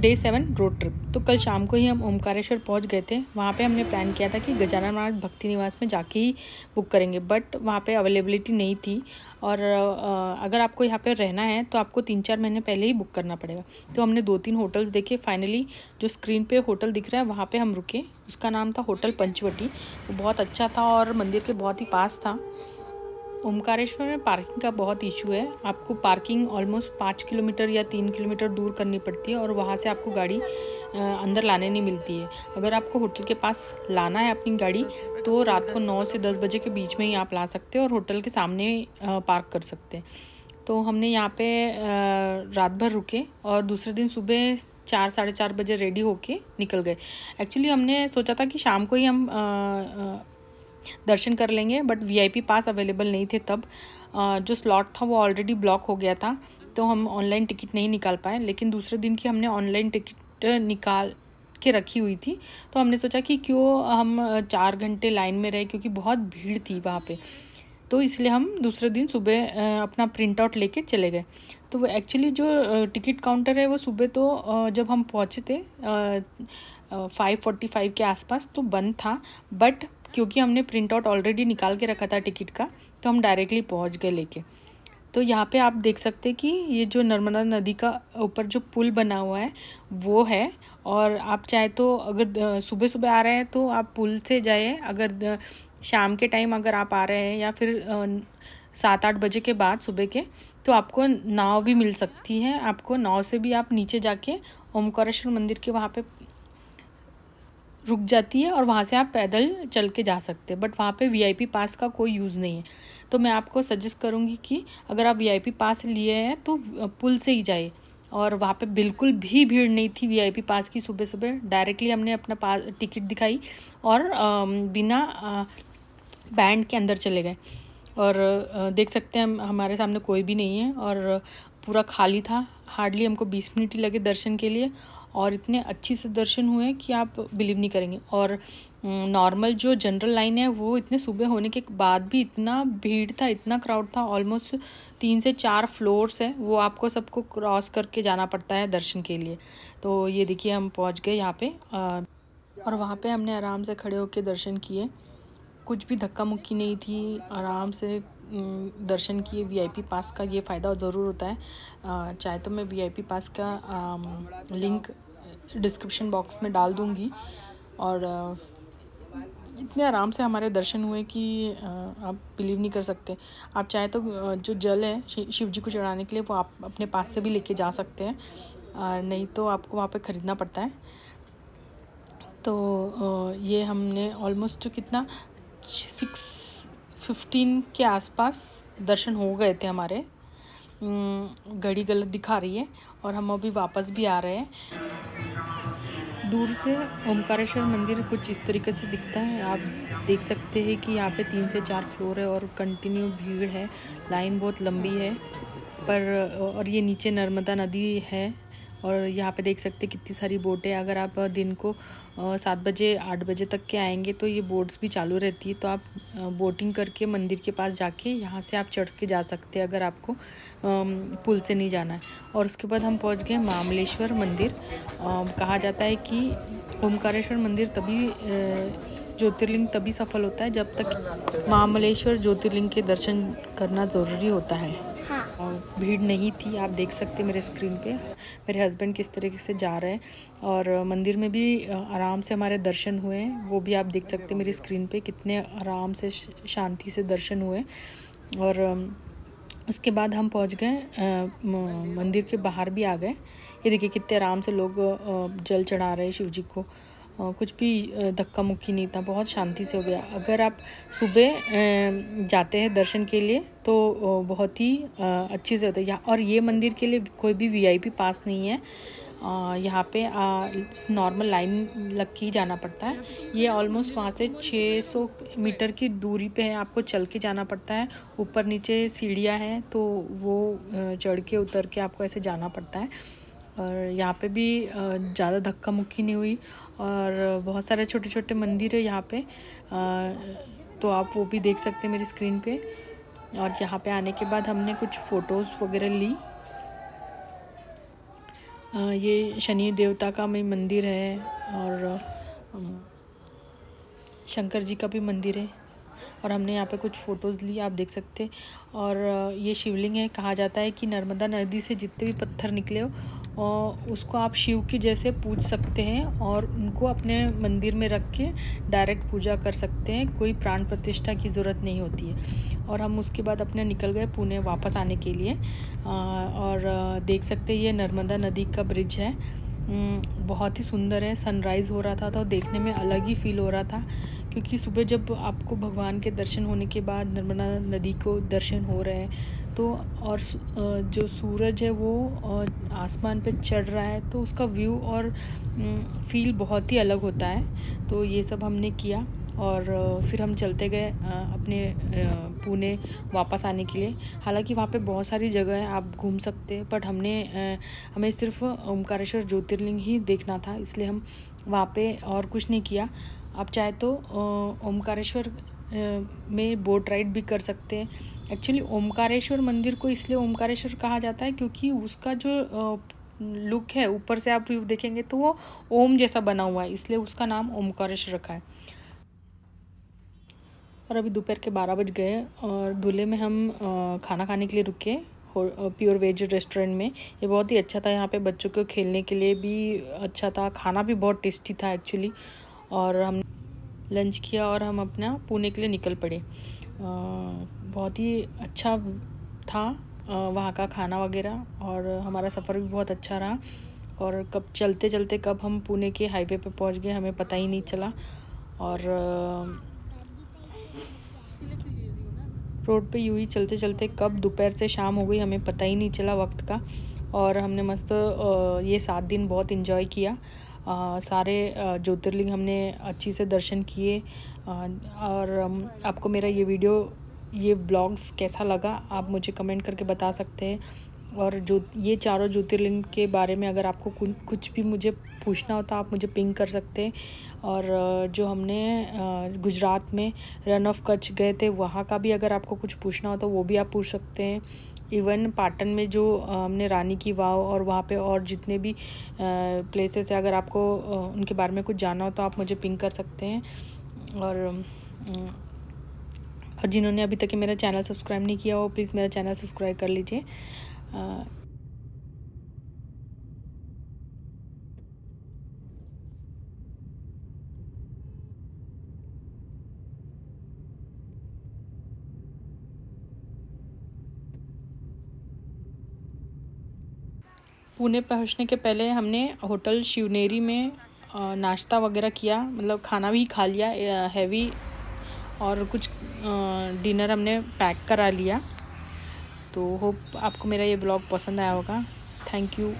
Day 7 road trip. तो कल शाम को ही हम ओमकारेश्वर पहुंच गए थे। वहाँ पे हमने प्लान किया था कि गजानन महाराज भक्ति निवास में जाके ही बुक करेंगे, बट वहाँ पे अवेलेबिलिटी नहीं थी। और अगर आपको यहाँ पे रहना है तो आपको 3-4 महीने पहले ही बुक करना पड़ेगा। तो हमने 2-3 होटल्स देखे। फाइनली जो स्क्रीन पे होटल दिख रहा है वहाँ पे हम रुके। उसका नाम था होटल पंचवटी। वो बहुत अच्छा था और मंदिर के बहुत ही पास था। ओमकारेश्वर में पार्किंग का बहुत इशू है। आपको पार्किंग ऑलमोस्ट 5 किलोमीटर या 3 किलोमीटर दूर करनी पड़ती है और वहाँ से आपको गाड़ी अंदर लाने नहीं मिलती है। अगर आपको होटल के पास लाना है अपनी गाड़ी तो रात को 9 से 10 बजे के बीच में ही आप ला सकते हो और होटल के सामने पार्क कर सकते हैं। तो हमने यहाँ पे रात भर रुके और दूसरे दिन सुबह 4-4:30 बजे रेडी होके निकल गए। एक्चुअली हमने सोचा था कि शाम को ही हम दर्शन कर लेंगे, बट वीआईपी पास अवेलेबल नहीं थे तब। जो स्लॉट था वो ऑलरेडी ब्लॉक हो गया था, तो हम ऑनलाइन टिकट नहीं निकाल पाए। लेकिन दूसरे दिन की हमने ऑनलाइन टिकट निकाल के रखी हुई थी, तो हमने सोचा कि क्यों हम 4 घंटे लाइन में रहे, क्योंकि बहुत भीड़ थी वहाँ पे। तो इसलिए हम दूसरे दिन सुबह अपना प्रिंट आउट लेके चले गए। तो वो एक्चुअली जो टिकट काउंटर है वो सुबह तो जब हम पहुँचे थे 5:45 के आसपास तो बंद था, बट क्योंकि हमने प्रिंट आउट ऑलरेडी निकाल के रखा था टिकट का, तो हम डायरेक्टली पहुंच गए लेके। तो यहाँ पे आप देख सकते हैं कि ये जो नर्मदा नदी का ऊपर जो पुल बना हुआ है वो है। और आप चाहे तो अगर सुबह सुबह आ रहे हैं तो आप पुल से जाइए। अगर शाम के टाइम अगर आप आ रहे हैं या फिर 7-8 बजे के बाद सुबह के, तो आपको नाव भी मिल सकती है। आपको नाव से भी आप नीचे जाके ओमकारेश्वर मंदिर के वहाँ पे रुक जाती है और वहाँ से आप पैदल चल के जा सकते हैं। बट वहाँ पे वीआईपी पास का कोई यूज़ नहीं है। तो मैं आपको सजेस्ट करूँगी कि अगर आप वीआईपी पास लिए हैं तो पुल से ही जाइए। और वहाँ पे बिल्कुल भी भीड़ नहीं थी वीआईपी पास की। सुबह सुबह डायरेक्टली हमने अपना पास टिकट दिखाई और बिना बैंड के अंदर चले गए। और देख सकते हैं हमारे सामने कोई भी नहीं है और पूरा खाली था। हार्डली हमको 20 मिनट ही लगे दर्शन के लिए और इतने अच्छी से दर्शन हुए कि आप बिलीव नहीं करेंगे। और नॉर्मल जो जनरल लाइन है वो इतने सुबह होने के बाद भी इतना भीड़ था, इतना क्राउड था। ऑलमोस्ट 3 से 4 फ्लोर्स है, वो आपको सबको क्रॉस करके जाना पड़ता है दर्शन के लिए। तो ये देखिए हम पहुंच गए यहाँ पे और वहाँ पे हमने आराम से खड़े होकर दर्शन किए। कुछ भी धक्का मुक्की नहीं थी, आराम से दर्शन किए। वीआईपी पास का ये फ़ायदा ज़रूर होता है। चाहे तो मैं वीआईपी पास का लिंक डिस्क्रिप्शन बॉक्स में डाल दूँगी। और इतने आराम से हमारे दर्शन हुए कि आप बिलीव नहीं कर सकते। आप चाहे तो जो जल है शिव जी को चढ़ाने के लिए वो आप अपने पास से भी लेके जा सकते हैं, नहीं तो आपको वहाँ पे ख़रीदना पड़ता है। तो ये हमने ऑलमोस्ट कितना 6:15 के आसपास दर्शन हो गए थे हमारे। घड़ी गलत दिखा रही है और हम अभी वापस भी आ रहे हैं। दूर से ओमकारेश्वर मंदिर कुछ इस तरीके से दिखता है। आप देख सकते हैं कि यहाँ पे 3 से 4 फ्लोर है और कंटिन्यू भीड़ है, लाइन बहुत लंबी है। और ये नीचे नर्मदा नदी है और यहाँ पे देख सकते हैं कितनी सारी बोटें। अगर आप दिन को 7 बजे 8 बजे तक के आएंगे तो ये बोट्स भी चालू रहती है, तो आप बोटिंग करके मंदिर के पास जाके यहाँ से आप चढ़ के जा सकते हैं अगर आपको पुल से नहीं जाना है। और उसके बाद हम पहुँच गए महामलेश्वर मंदिर। कहा जाता है कि ओमकारेश्वर मंदिर तभी ज्योतिर्लिंग तभी सफल होता है जब तक महामलेश्वर ज्योतिर्लिंग के दर्शन करना ज़रूरी होता है। भीड़ नहीं थी, आप देख सकते मेरे स्क्रीन पे मेरे हस्बैंड किस तरीके से जा रहे हैं। और मंदिर में भी आराम से हमारे दर्शन हुए हैं, वो भी आप देख सकते मेरी स्क्रीन पे कितने आराम से शांति से दर्शन हुए। और उसके बाद हम पहुंच गए मंदिर के बाहर भी आ गए। ये देखिए कितने आराम से लोग जल चढ़ा रहे हैं शिव जी को। कुछ भी धक्का मुक्की नहीं था, बहुत शांति से हो गया। अगर आप सुबह जाते हैं दर्शन के लिए तो बहुत ही अच्छे से होता है। और ये मंदिर के लिए कोई भी वीआईपी पास नहीं है। यहाँ पे नॉर्मल लाइन लग के ही जाना पड़ता है। ये ऑलमोस्ट वहाँ से 600 मीटर की दूरी पे है, आपको चल के जाना पड़ता है। ऊपर नीचे सीढ़ियाँ हैं तो वो चढ़ के उतर के आपको ऐसे जाना पड़ता है। और यहाँ पे भी ज़्यादा धक्का मुक्की नहीं हुई और बहुत सारे छोटे छोटे मंदिर है यहाँ पे, तो आप वो भी देख सकते हैं मेरी स्क्रीन पे। और यहाँ पे आने के बाद हमने कुछ फ़ोटोज़ वगैरह ली ये शनि देवता का भी मंदिर है और शंकर जी का भी मंदिर है। और हमने यहाँ पे कुछ फ़ोटोज़ ली, आप देख सकते हैं। और ये शिवलिंग है। कहा जाता है कि नर्मदा नदी से जितने भी पत्थर निकले हो उसको आप शिव की जैसे पूज सकते हैं और उनको अपने मंदिर में रख के डायरेक्ट पूजा कर सकते हैं। कोई प्राण प्रतिष्ठा की ज़रूरत नहीं होती है। और हम उसके बाद अपने निकल गए पुणे वापस आने के लिए। और देख सकते हैं ये नर्मदा नदी का ब्रिज है। बहुत ही सुंदर है। सनराइज़ हो रहा था तो देखने में अलग ही फ़ील हो रहा था, क्योंकि सुबह जब आपको भगवान के दर्शन होने के बाद नर्मदा नदी को दर्शन हो रहे हैं तो और जो सूरज है वो आसमान पे चढ़ रहा है तो उसका व्यू और फ़ील बहुत ही अलग होता है। तो ये सब हमने किया और फिर हम चलते गए अपने पुणे वापस आने के लिए। हालांकि वहाँ पे बहुत सारी जगह है आप घूम सकते हैं, बट हमें सिर्फ ओमकारेश्वर ज्योतिर्लिंग ही देखना था, इसलिए हम वहाँ पे और कुछ नहीं किया। आप चाहे तो ओमकारेश्वर में बोट राइड भी कर सकते हैं। एक्चुअली ओमकारेश्वर मंदिर को इसलिए ओमकारेश्वर कहा जाता है क्योंकि उसका जो लुक है, ऊपर से आप व्यू देखेंगे तो वो ओम जैसा बना हुआ है, इसलिए उसका नाम ओमकारेश्वर रखा है। और अभी दोपहर के 12 बज गए और दूल्हे में हम खाना खाने के लिए रुके प्योर वेज रेस्टोरेंट में। ये बहुत ही अच्छा था। यहाँ पे बच्चों को खेलने के लिए भी अच्छा था, खाना भी बहुत टेस्टी था एक्चुअली। और हम लंच किया और हम अपना पुणे के लिए निकल पड़े। बहुत ही अच्छा था वहाँ का खाना वगैरह, और हमारा सफ़र भी बहुत अच्छा रहा। और कब चलते चलते कब हम पुणे के हाईवे पे पहुँच गए हमें पता ही नहीं चला। और रोड पे यूँ ही चलते चलते कब दोपहर से शाम हो गई हमें पता ही नहीं चला वक्त का। और हमने मस्त ये 7 दिन बहुत इन्जॉय किया। सारे ज्योतिर्लिंग हमने अच्छी से दर्शन किए। और आपको मेरा ये ब्लॉग्स कैसा लगा आप मुझे कमेंट करके बता सकते हैं। और जो ये चारों ज्योतिर्लिंग के बारे में अगर आपको कुछ भी मुझे पूछना हो तो आप मुझे पिंग कर सकते हैं। और जो हमने गुजरात में रन ऑफ कच्छ गए थे वहाँ का भी अगर आपको कुछ पूछना हो तो वो भी आप पूछ सकते हैं। इवन पाटन में जो हमने रानी की वाव और वहाँ पे और जितने भी प्लेसेस है अगर आपको उनके बारे में कुछ जानना हो तो आप मुझे पिंग कर सकते हैं। और जिन्होंने अभी तक मेरा चैनल सब्सक्राइब नहीं किया हो प्लीज़ मेरा चैनल सब्सक्राइब कर लीजिए। पुणे पहुंचने के पहले हमने होटल शिवनेरी में नाश्ता वगैरह किया, मतलब खाना भी खा लिया हैवी, और कुछ डिनर हमने पैक करा लिया। तो होप आपको मेरा ये ब्लॉग पसंद आया होगा। Thank you.